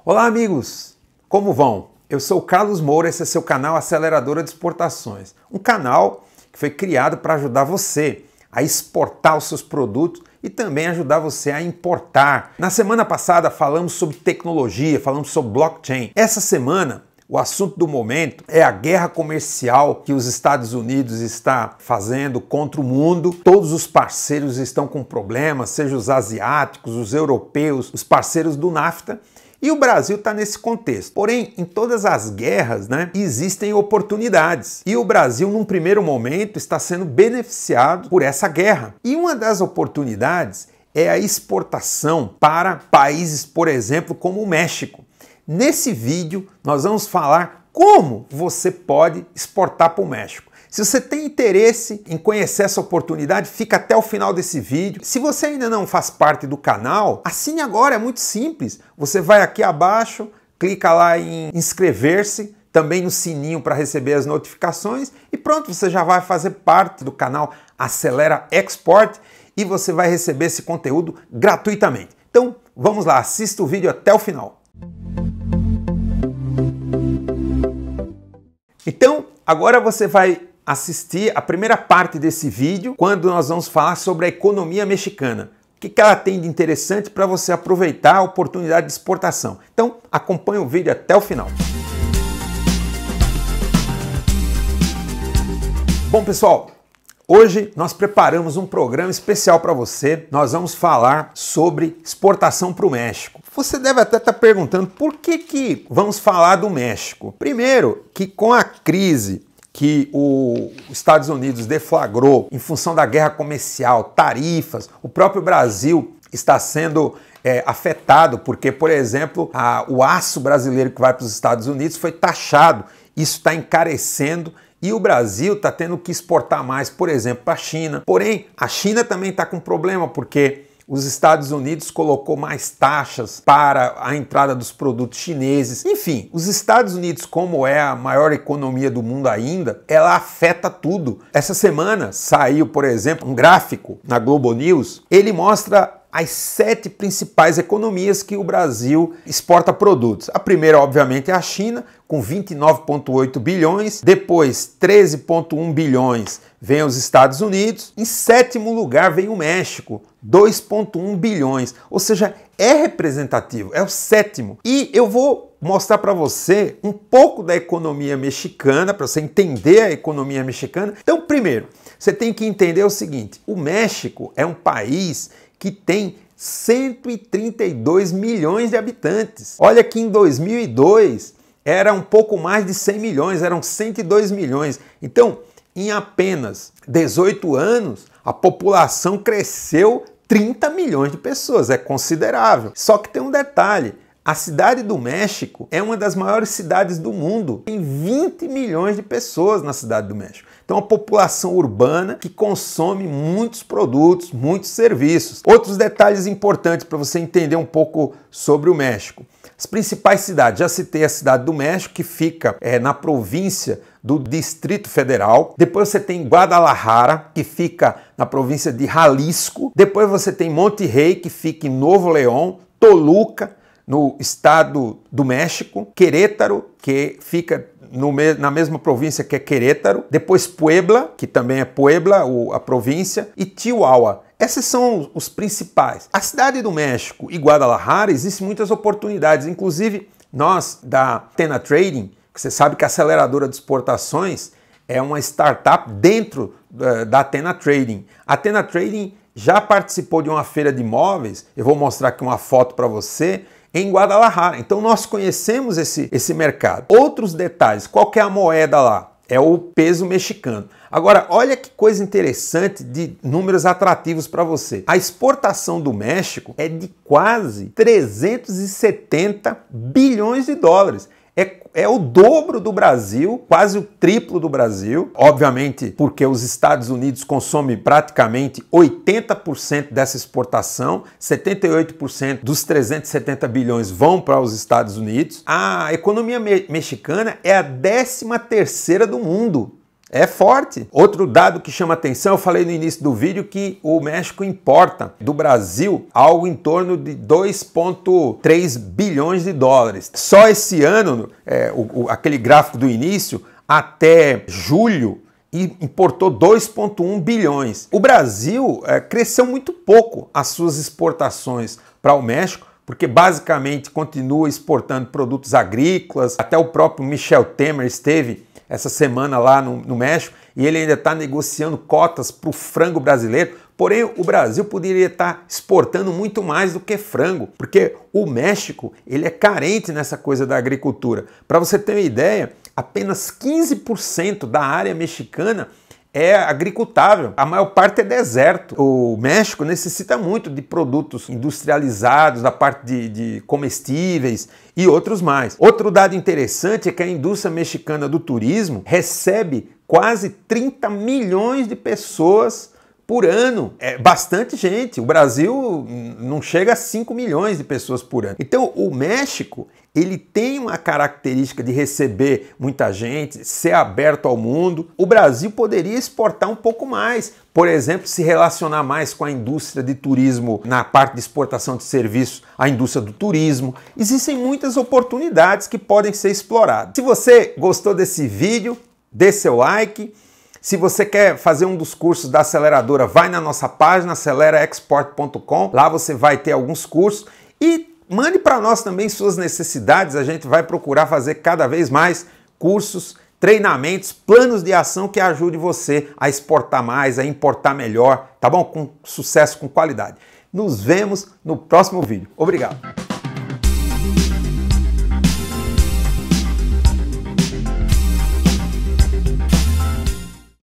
Olá amigos, como vão? Eu sou o Carlos Moura, esse é seu canal Aceleradora de Exportações. Um canal que foi criado para ajudar você a exportar os seus produtos e também ajudar você a importar. Na semana passada falamos sobre tecnologia, falamos sobre blockchain. Essa semana o assunto do momento é a guerra comercial que os Estados Unidos está fazendo contra o mundo. Todos os parceiros estão com problemas, seja os asiáticos, os europeus, os parceiros do NAFTA. E o Brasil está nesse contexto. Porém, em todas as guerras, existem oportunidades. E o Brasil, num primeiro momento, está sendo beneficiado por essa guerra. E uma das oportunidades é a exportação para países, por exemplo, como o México. Nesse vídeo, nós vamos falar como você pode exportar para o México. Se você tem interesse em conhecer essa oportunidade, fica até o final desse vídeo. Se você ainda não faz parte do canal, assine agora, é muito simples. Você vai aqui abaixo, clica lá em inscrever-se, também no sininho para receber as notificações e pronto, você já vai fazer parte do canal Acelera Export e você vai receber esse conteúdo gratuitamente. Então, vamos lá, assista o vídeo até o final. Então, agora você vai assistir a primeira parte desse vídeo, quando nós vamos falar sobre a economia mexicana. O que ela tem de interessante para você aproveitar a oportunidade de exportação. Então, acompanhe o vídeo até o final. Bom, pessoal, hoje nós preparamos um programa especial para você. Nós vamos falar sobre exportação para o México. Você deve até estar perguntando por que vamos falar do México. Primeiro, que com a crise que os Estados Unidos deflagrou em função da guerra comercial, tarifas, o próprio Brasil está sendo afetado porque, por exemplo, o aço brasileiro que vai para os Estados Unidos foi taxado. Isso está encarecendo e o Brasil está tendo que exportar mais, por exemplo, para a China. Porém, a China também está com problema porque os Estados Unidos colocou mais taxas para a entrada dos produtos chineses. Enfim, os Estados Unidos, como é a maior economia do mundo ainda, ela afeta tudo. Essa semana saiu, por exemplo, um gráfico na Globo News. Ele mostra as 7 principais economias que o Brasil exporta produtos. A primeira, obviamente, é a China, com 29,8 bilhões. Depois, 13,1 bilhões vem os Estados Unidos. Em 7º lugar vem o México, 2,1 bilhões. Ou seja, é representativo, é o 7º. E eu vou mostrar para você um pouco da economia mexicana, para você entender a economia mexicana. Então, primeiro, você tem que entender o seguinte: o México é um país que tem 132 milhões de habitantes. Olha que em 2002 era um pouco mais de 100 milhões, eram 102 milhões. Então, em apenas 18 anos, a população cresceu 30 milhões de pessoas, é considerável. Só que tem um detalhe: a cidade do México é uma das maiores cidades do mundo. Tem 20 milhões de pessoas na cidade do México. Então, a população urbana que consome muitos produtos, muitos serviços. Outros detalhes importantes para você entender um pouco sobre o México. As principais cidades, já citei a cidade do México, que fica na província do Distrito Federal. Depois você tem Guadalajara, que fica na província de Jalisco. Depois você tem Monterrey, que fica em Nuevo León. Toluca, no estado do México. Querétaro, que fica na mesma província que é Querétaro. Depois Puebla, que também é Puebla, a província. E Chihuahua. Esses são os principais. A cidade do México e Guadalajara existem muitas oportunidades. Inclusive, nós da Athena Trading, que você sabe que a aceleradora de exportações é uma startup dentro da Athena Trading. A Athena Trading já participou de uma feira de imóveis, eu vou mostrar aqui uma foto para você, em Guadalajara. Então nós conhecemos esse mercado. Outros detalhes, qual que é a moeda lá? É o peso mexicano. Agora, olha que coisa interessante de números atrativos para você. A exportação do México é de quase 370 bilhões de dólares. É o dobro do Brasil, quase o triplo do Brasil. Obviamente, porque os Estados Unidos consomem praticamente 80% dessa exportação, 78% dos 370 bilhões vão para os Estados Unidos. A economia mexicana é a 13ª do mundo. É forte. Outro dado que chama atenção, eu falei no início do vídeo que o México importa do Brasil algo em torno de 2,3 bilhões de dólares. Só esse ano, aquele gráfico do início, até julho, importou 2,1 bilhões. O Brasil cresceu muito pouco as suas exportações para o México, porque basicamente continua exportando produtos agrícolas. Até o próprio Michel Temer esteve essa semana lá no México e ele ainda está negociando cotas para o frango brasileiro. Porém, o Brasil poderia estar exportando muito mais do que frango, porque o México ele é carente nessa coisa da agricultura. Para você ter uma ideia, apenas 15% da área mexicana é agricultável, a maior parte é deserto. O México necessita muito de produtos industrializados, da parte de comestíveis e outros mais. Outro dado interessante é que a indústria mexicana do turismo recebe quase 30 milhões de pessoas por ano. É bastante gente. O Brasil não chega a 5 milhões de pessoas por ano. Então o México ele tem uma característica de receber muita gente, ser aberto ao mundo. O Brasil poderia exportar um pouco mais. Por exemplo, se relacionar mais com a indústria de turismo na parte de exportação de serviços, a indústria do turismo. Existem muitas oportunidades que podem ser exploradas. Se você gostou desse vídeo, dê seu like. Se você quer fazer um dos cursos da aceleradora, vai na nossa página aceleraexport.com. Lá você vai ter alguns cursos e mande para nós também suas necessidades. A gente vai procurar fazer cada vez mais cursos, treinamentos, planos de ação que ajude você a exportar mais, a importar melhor, tá bom? Com sucesso, com qualidade. Nos vemos no próximo vídeo. Obrigado!